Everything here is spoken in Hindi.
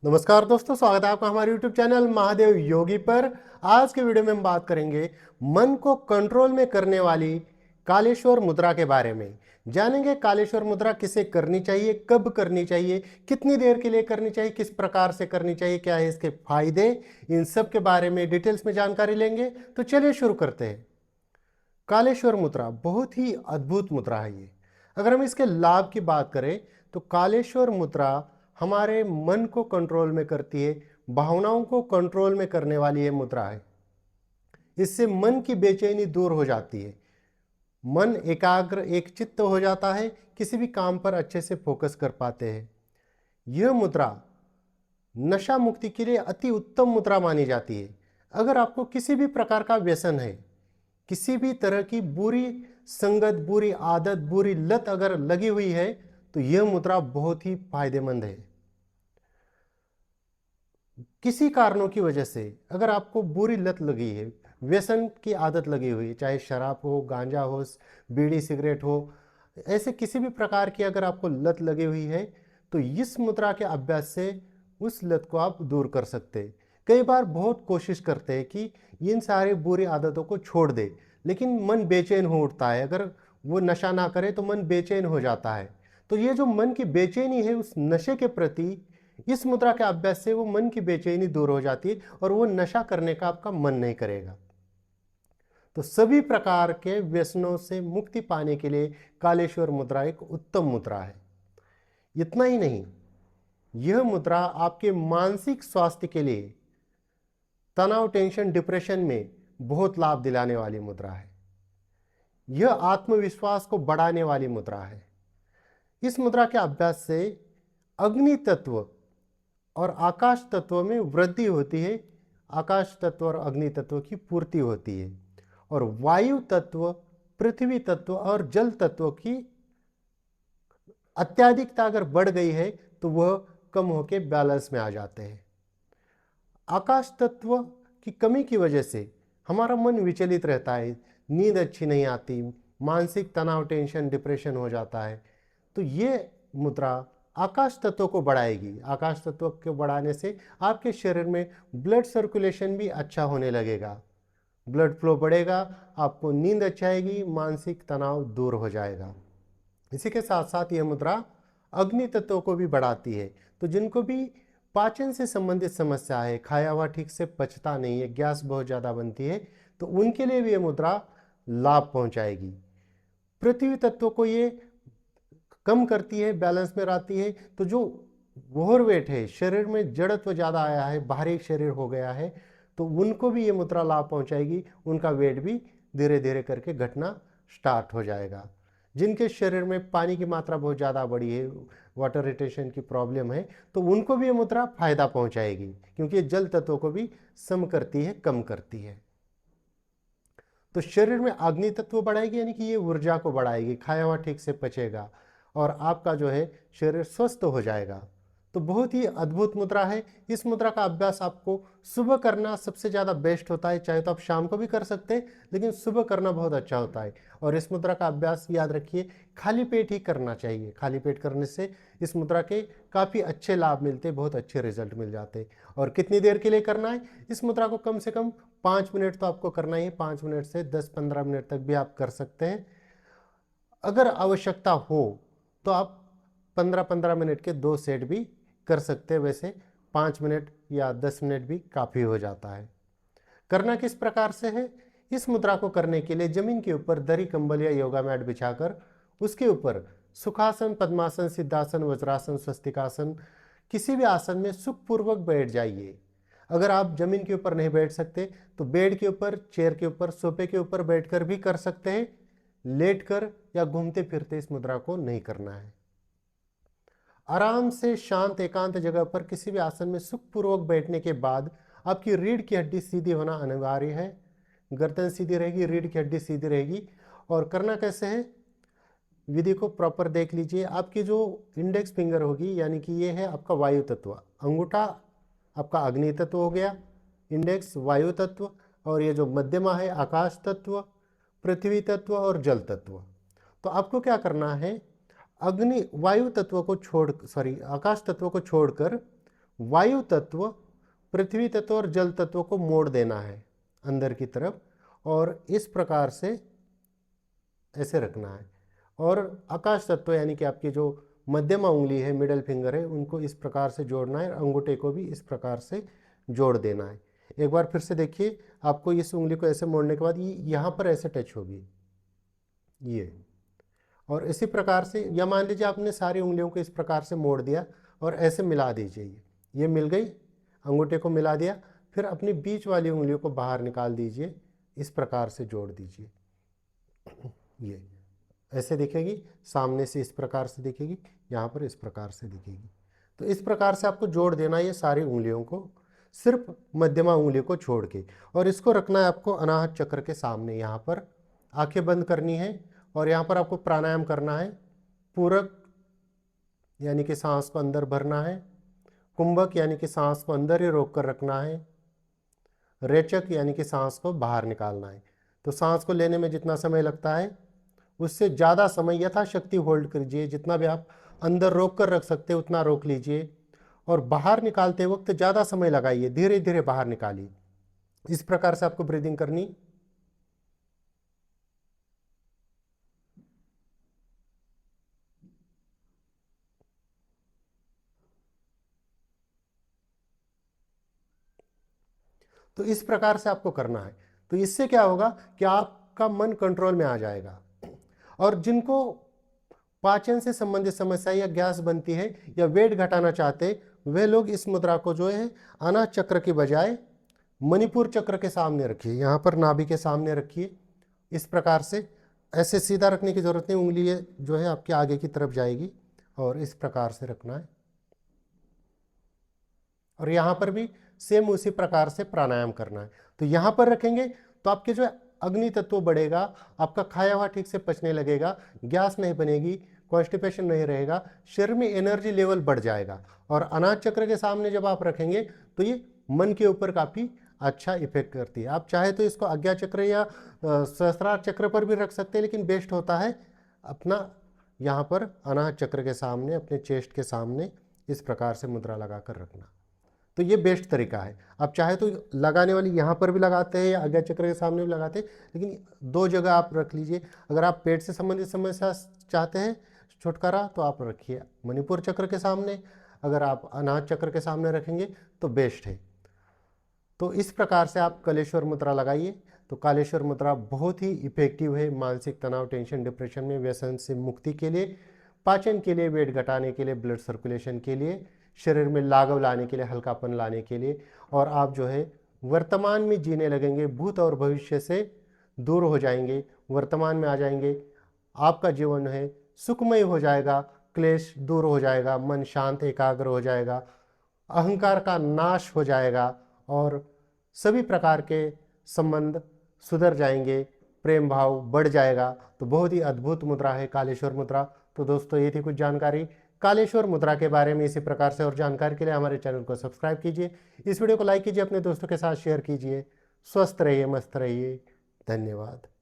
नमस्कार दोस्तों, स्वागत है आपका हमारे YouTube चैनल महादेव योगी पर। आज के वीडियो में हम बात करेंगे मन को कंट्रोल में करने वाली कालेश्वर मुद्रा के बारे में। जानेंगे कालेश्वर मुद्रा किसे करनी चाहिए, कब करनी चाहिए, कितनी देर के लिए करनी चाहिए, किस प्रकार से करनी चाहिए, क्या है इसके फायदे, इन सब के बारे में डिटेल्स में जानकारी लेंगे। तो चलिए शुरू करते हैं। कालेश्वर मुद्रा बहुत ही अद्भुत मुद्रा है ये। अगर हम इसके लाभ की बात करें तो कालेश्वर मुद्रा हमारे मन को कंट्रोल में करती है, भावनाओं को कंट्रोल में करने वाली ये मुद्रा है। इससे मन की बेचैनी दूर हो जाती है, मन एकाग्र एक चित्त हो जाता है, किसी भी काम पर अच्छे से फोकस कर पाते हैं। यह मुद्रा नशा मुक्ति के लिए अति उत्तम मुद्रा मानी जाती है। अगर आपको किसी भी प्रकार का व्यसन है, किसी भी तरह की बुरी संगत, बुरी आदत, बुरी लत अगर लगी हुई है तो यह मुद्रा बहुत ही फायदेमंद है। किसी कारणों की वजह से अगर आपको बुरी लत लगी है, व्यसन की आदत लगी हुई है, चाहे शराब हो, गांजा हो, बीड़ी सिगरेट हो, ऐसे किसी भी प्रकार की अगर आपको लत लगी हुई है तो इस मुद्रा के अभ्यास से उस लत को आप दूर कर सकते हैं। कई बार बहुत कोशिश करते हैं कि इन सारी बुरी आदतों को छोड़ दे, लेकिन मन बेचैन हो उठता है। अगर वो नशा ना करे तो मन बेचैन हो जाता है। तो ये जो मन की बेचैनी है उस नशे के प्रति, इस मुद्रा के अभ्यास से वो मन की बेचैनी दूर हो जाती है और वो नशा करने का आपका मन नहीं करेगा। तो सभी प्रकार के व्यसनों से मुक्ति पाने के लिए कालेश्वर मुद्रा एक उत्तम मुद्रा है। इतना ही नहीं, यह मुद्रा आपके मानसिक स्वास्थ्य के लिए, तनाव, टेंशन, डिप्रेशन में बहुत लाभ दिलाने वाली मुद्रा है। यह आत्मविश्वास को बढ़ाने वाली मुद्रा है। इस मुद्रा के अभ्यास से अग्नि तत्व और आकाश तत्व में वृद्धि होती है, आकाश तत्व और अग्नि तत्व की पूर्ति होती है, और वायु तत्व, पृथ्वी तत्व और जल तत्व की अत्याधिकता अगर बढ़ गई है तो वह कम होकर बैलेंस में आ जाते हैं। आकाश तत्व की कमी की वजह से हमारा मन विचलित रहता है, नींद अच्छी नहीं आती, मानसिक तनाव, टेंशन, डिप्रेशन हो जाता है। तो ये मुद्रा आकाश तत्व को बढ़ाएगी। आकाश तत्व को बढ़ाने से आपके शरीर में ब्लड सर्कुलेशन भी अच्छा होने लगेगा, ब्लड फ्लो बढ़ेगा, आपको नींद अच्छी आएगी, मानसिक तनाव दूर हो जाएगा। इसी के साथ साथ यह मुद्रा अग्नि तत्व को भी बढ़ाती है। तो जिनको भी पाचन से संबंधित समस्या है, खाया हुआ ठीक से पचता नहीं है, गैस बहुत ज़्यादा बनती है, तो उनके लिए भी यह मुद्रा लाभ पहुंचाएगी। पृथ्वी तत्व को ये कम करती है, बैलेंस में रहती है। तो जो ओवरवेट है, शरीर में जड़त्व ज़्यादा आया है, भारी शरीर हो गया है, तो उनको भी ये मुद्रा लाभ पहुंचाएगी। उनका वेट भी धीरे धीरे करके घटना स्टार्ट हो जाएगा। जिनके शरीर में पानी की मात्रा बहुत ज़्यादा बढ़ी है, वाटर रिटेंशन की प्रॉब्लम है, तो उनको भी ये मुद्रा फायदा पहुंचाएगी, क्योंकि ये जल तत्वों को भी सम करती है, कम करती है। तो शरीर में अग्नि तत्व बढ़ाएगी, यानी कि ये ऊर्जा को बढ़ाएगी, खाया हुआ ठीक से पचेगा और आपका जो है शरीर स्वस्थ हो जाएगा। तो बहुत ही अद्भुत मुद्रा है। इस मुद्रा का अभ्यास आपको सुबह करना सबसे ज़्यादा बेस्ट होता है। चाहे तो आप शाम को भी कर सकते हैं, लेकिन सुबह करना बहुत अच्छा होता है। और इस मुद्रा का अभ्यास याद रखिए, खाली पेट ही करना चाहिए। खाली पेट करने से इस मुद्रा के काफ़ी अच्छे लाभ मिलते, बहुत अच्छे रिजल्ट मिल जाते। और कितनी देर के लिए करना है? इस मुद्रा को कम से कम 5 मिनट तो आपको करना ही है। 5 मिनट से 10-15 मिनट तक भी आप कर सकते हैं। अगर आवश्यकता हो तो आप 15-15 मिनट के 2 सेट भी कर सकते हैं। वैसे 5 मिनट या 10 मिनट भी काफ़ी हो जाता है। करना किस प्रकार से है? इस मुद्रा को करने के लिए जमीन के ऊपर दरी, कंबल या योगा मैट बिछाकर उसके ऊपर सुखासन, पद्मासन, सिद्धासन, वज्रासन, स्वस्तिकासन, किसी भी आसन में सुखपूर्वक बैठ जाइए। अगर आप जमीन के ऊपर नहीं बैठ सकते तो बेड के ऊपर, चेयर के ऊपर, सोफे के ऊपर बैठकर भी कर सकते हैं। लेटकर या घूमते फिरते इस मुद्रा को नहीं करना है। आराम से शांत एकांत जगह पर किसी भी आसन में सुखपूर्वक बैठने के बाद आपकी रीढ़ की हड्डी सीधी होना अनिवार्य है। गर्दन सीधी रहेगी, रीढ़ की हड्डी सीधी रहेगी। और करना कैसे है, विधि को प्रॉपर देख लीजिए। आपकी जो इंडेक्स फिंगर होगी, यानी कि ये है आपका वायु तत्व, अंगूठा आपका अग्नि तत्व हो गया, इंडेक्स वायु तत्व, और ये जो मध्यमा है आकाश तत्व, पृथ्वी तत्व और जल तत्व। तो आपको क्या करना है, आकाश तत्व को छोड़कर वायु तत्व, पृथ्वी तत्व और जल तत्व को मोड़ देना है अंदर की तरफ, और इस प्रकार से ऐसे रखना है। और आकाश तत्व यानी कि आपकी जो मध्यमा उंगली है, मिडल फिंगर है, उनको इस प्रकार से जोड़ना है, अंगूठे को भी इस प्रकार से जोड़ देना है। एक बार फिर से देखिए, आपको इस उंगली को ऐसे मोड़ने के बाद ये यहाँ पर ऐसे टच होगी ये, और इसी प्रकार से, या मान लीजिए आपने सारी उंगलियों को इस प्रकार से मोड़ दिया और ऐसे मिला दीजिए, ये मिल गई, अंगूठे को मिला दिया, फिर अपनी बीच वाली उंगलियों को बाहर निकाल दीजिए, इस प्रकार से जोड़ दीजिए, ये ऐसे दिखेगी, सामने से इस प्रकार से दिखेगी, यहाँ पर इस प्रकार से दिखेगी। तो इस प्रकार से आपको जोड़ देना है ये सारी उंगलियों को, सिर्फ मध्यमा उंगली को छोड़ के, और इसको रखना है आपको अनाहत चक्र के सामने। यहाँ पर आंखें बंद करनी है और यहाँ पर आपको प्राणायाम करना है। पूरक यानी कि सांस को अंदर भरना है, कुंभक यानी कि सांस को अंदर ही रोक कर रखना है, रेचक यानी कि सांस को बाहर निकालना है। तो सांस को लेने में जितना समय लगता है उससे ज़्यादा समय यथाशक्ति होल्ड कीजिए, जितना भी आप अंदर रोक कर रख सकते हैं उतना रोक लीजिए, और बाहर निकालते वक्त ज़्यादा समय लगाइए, धीरे धीरे बाहर निकालिए। इस प्रकार से आपको ब्रीदिंग करनी। तो इस प्रकार से आपको करना है। तो इससे क्या होगा कि आपका मन कंट्रोल में आ जाएगा। और जिनको पाचन से संबंधित समस्या या गैस बनती है या वेट घटाना चाहते, वे लोग इस मुद्रा को जो है अनाहत चक्र की बजाय मणिपुर चक्र के सामने रखिए, यहाँ पर नाभि के सामने रखिए, इस प्रकार से। ऐसे सीधा रखने की जरूरत नहीं, उंगली जो है आपके आगे की तरफ जाएगी, और इस प्रकार से रखना है। और यहाँ पर भी सेम उसी प्रकार से प्राणायाम करना है। तो यहाँ पर रखेंगे तो आपके जो अग्नि तत्व बढ़ेगा, आपका खाया हुआ ठीक से पचने लगेगा, गैस नहीं बनेगी, कॉन्स्टिपेशन नहीं रहेगा, शरीर में एनर्जी लेवल बढ़ जाएगा। और अनाहत चक्र के सामने जब आप रखेंगे तो ये मन के ऊपर काफ़ी अच्छा इफेक्ट करती है। आप चाहे तो इसको आज्ञा चक्र या सहस्त्रार चक्र पर भी रख सकते हैं, लेकिन बेस्ट होता है अपना यहाँ पर अनाहत चक्र के सामने, अपने चेस्ट के सामने इस प्रकार से मुद्रा लगा कर रखना। तो ये बेस्ट तरीका है। आप चाहे तो लगाने वाली यहाँ पर भी लगाते हैं या आज्ञा चक्र के सामने भी लगाते हैं, लेकिन दो जगह आप रख लीजिए। अगर आप पेट से संबंधित समस्या चाहते हैं छुटकारा, तो आप रखिए मणिपुर चक्र के सामने, अगर आप अनाहत चक्र के सामने रखेंगे तो बेस्ट है। तो इस प्रकार से आप कालेश्वर मुद्रा लगाइए। तो कालेश्वर मुद्रा बहुत ही इफेक्टिव है मानसिक तनाव, टेंशन, डिप्रेशन में, व्यसन से मुक्ति के लिए, पाचन के लिए, वेट घटाने के लिए, ब्लड सर्कुलेशन के लिए, शरीर में लाघव लाने के लिए, हल्कापन लाने के लिए। और आप जो है वर्तमान में जीने लगेंगे, भूत और भविष्य से दूर हो जाएंगे, वर्तमान में आ जाएंगे। आपका जीवन है सुखमय हो जाएगा, क्लेश दूर हो जाएगा, मन शांत एकाग्र हो जाएगा, अहंकार का नाश हो जाएगा, और सभी प्रकार के संबंध सुधर जाएंगे, प्रेम भाव बढ़ जाएगा। तो बहुत ही अद्भुत मुद्रा है कालेश्वर मुद्रा। तो दोस्तों, ये थी कुछ जानकारी कालेश्वर मुद्रा के बारे में। इसी प्रकार से और जानकारी के लिए हमारे चैनल को सब्सक्राइब कीजिए, इस वीडियो को लाइक कीजिए, अपने दोस्तों के साथ शेयर कीजिए। स्वस्थ रहिए, मस्त रहिए, धन्यवाद।